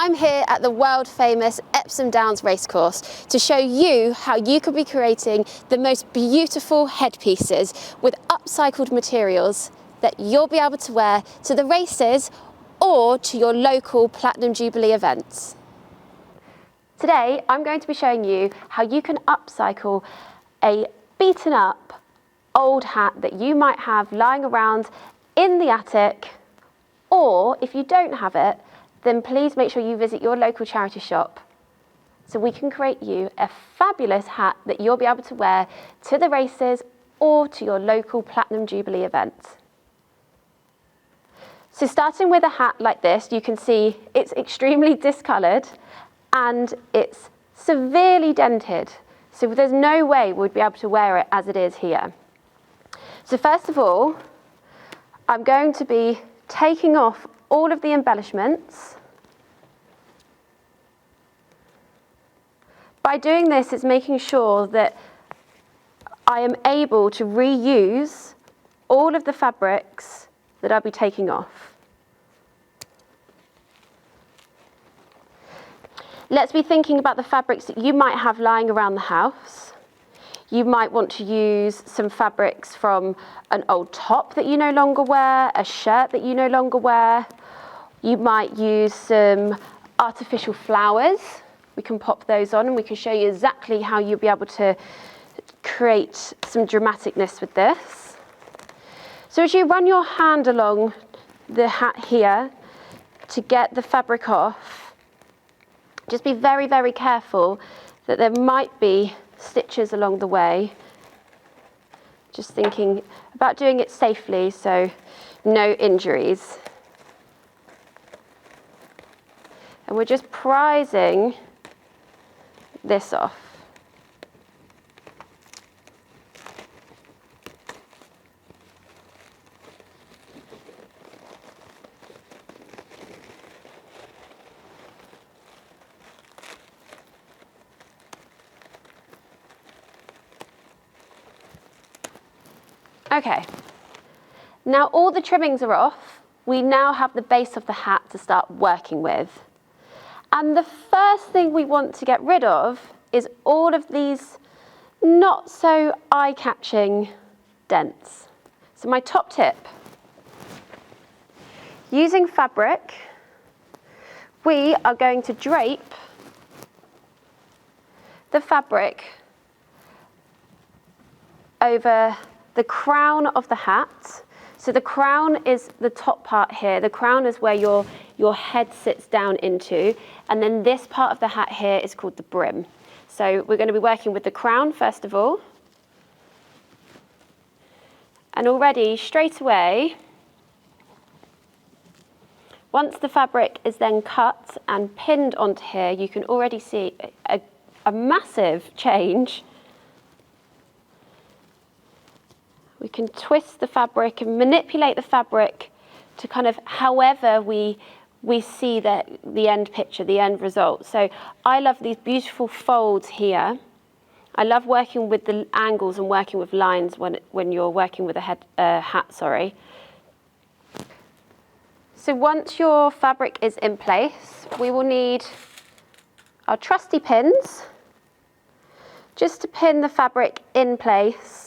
I'm here at the world famous Epsom Downs racecourse to show you how you could be creating the most beautiful headpieces with upcycled materials that you'll be able to wear to the races or to your local Platinum Jubilee events. Today, I'm going to be showing you how you can upcycle a beaten up old hat that you might have lying around in the attic, or if you don't have it, then please make sure you visit your local charity shop so we can create you a fabulous hat that you'll be able to wear to the races or to your local Platinum Jubilee event. So starting with a hat like this, you can see it's extremely discoloured and it's severely dented. So there's no way we'd be able to wear it as it is here. So first of all, I'm going to be taking off all of the embellishments. By doing this, it's making sure that I am able to reuse all of the fabrics that I'll be taking off. Let's be thinking about the fabrics that you might have lying around the house. You might want to use some fabrics from an old top that you no longer wear, a shirt that you no longer wear. You might use some artificial flowers. We can pop those on and we can show you exactly how you'll be able to create some dramaticness with this. So as you run your hand along the hat here to get the fabric off, just be very, very careful that there might be stitches along the way. Just thinking about doing it safely, so no injuries. And we're just prizing this off. Okay, now all the trimmings are off. We now have the base of the hat to start working with. And the first thing we want to get rid of is all of these not so eye-catching dents. So my top tip, using fabric, we are going to drape the fabric over the crown of the hat. So the crown is the top part here. The crown is where your head sits down into. And then this part of the hat here is called the brim. So we're going to be working with the crown first of all. And already straight away, once the fabric is then cut and pinned onto here, you can already see a massive change. We can twist the fabric and manipulate the fabric to kind of however we see the end picture, the end result. So I love these beautiful folds here. I love working with the angles and working with lines when you're working with a hat. So once your fabric is in place, we will need our trusty pins just to pin the fabric in place.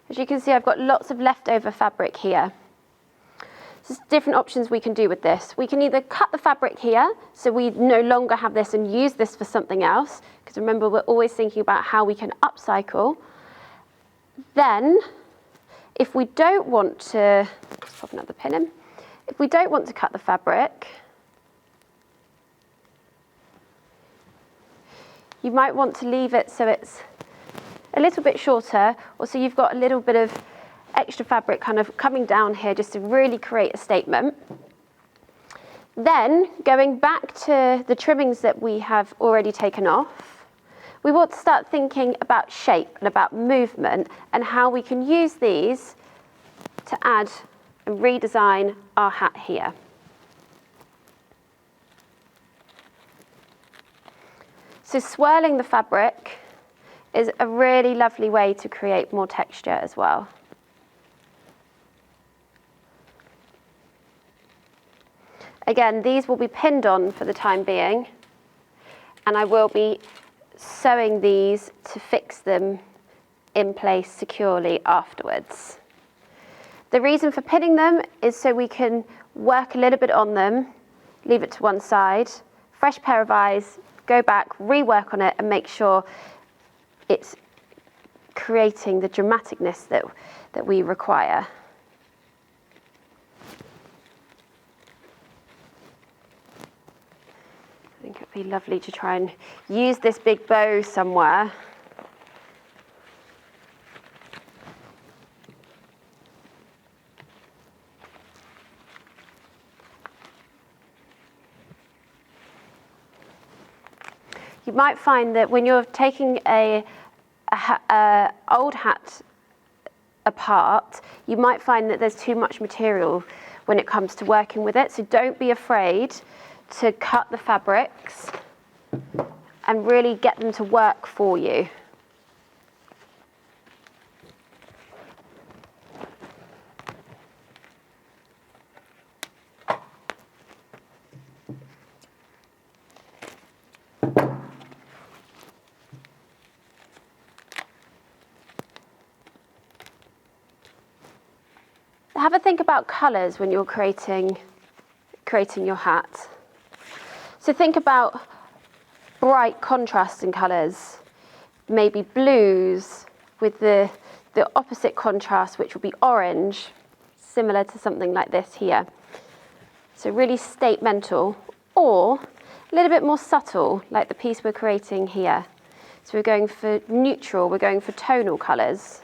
As you can see, I've got lots of leftover fabric here. There's different options we can do with this. We can either cut the fabric here, so we no longer have this and use this for something else, because remember, we're always thinking about how we can upcycle. Then, if we don't want to, let's pop another pin in. If we don't want to cut the fabric, you might want to leave it so it's a little bit shorter, or so you've got a little bit of extra fabric kind of coming down here just to really create a statement. Then, going back to the trimmings that we have already taken off, we want to start thinking about shape and about movement and how we can use these to add and redesign our hat here. So swirling the fabric is a really lovely way to create more texture as well. Again, these will be pinned on for the time being, and I will be sewing these to fix them in place securely afterwards. The reason for pinning them is so we can work a little bit on them, leave it to one side, fresh pair of eyes, go back, rework on it and make sure it's creating the dramaticness that we require. I think it'd be lovely to try and use this big bow somewhere. You might find that when you're taking a old hat apart, you might find that there's too much material when it comes to working with it. So don't be afraid to cut the fabrics and really get them to work for you. Have a think about colours when you're creating your hat. So think about bright contrasting colours, maybe blues with the opposite contrast, which will be orange, similar to something like this here. So really statemental, or a little bit more subtle, like the piece we're creating here. So we're going for neutral, we're going for tonal colours.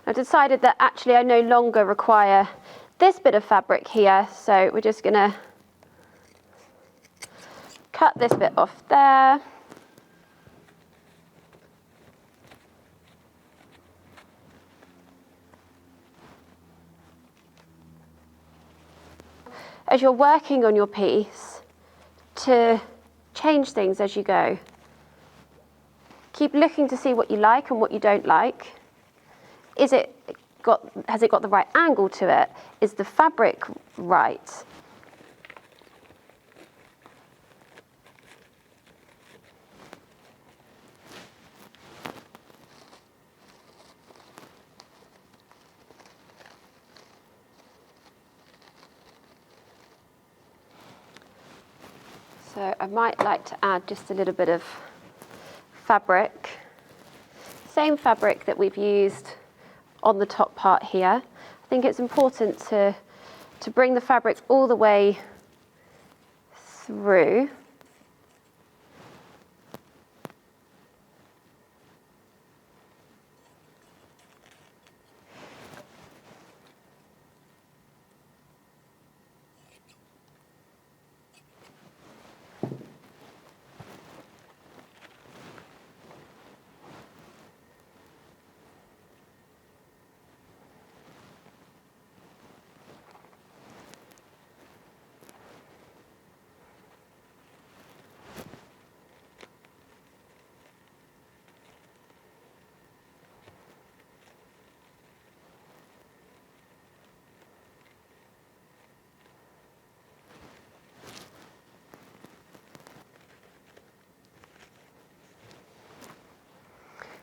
I've decided that actually I no longer require this bit of fabric here, so we're just going to cut this bit off there. As you're working on your piece, to change things as you go. Keep looking to see what you like and what you don't like. Has it got the right angle to it? Is the fabric right? So I might like to add just a little bit of fabric, same fabric that we've used on the top part here. I think it's important to bring the fabric all the way through.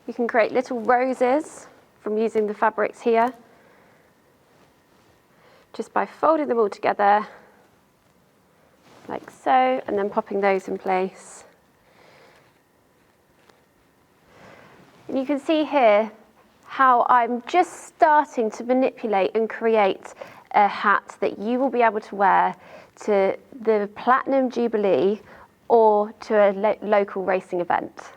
You can create little roses from using the fabrics here, just by folding them all together like so, and then popping those in place. And you can see here how I'm just starting to manipulate and create a hat that you will be able to wear to the Platinum Jubilee or to a local racing event.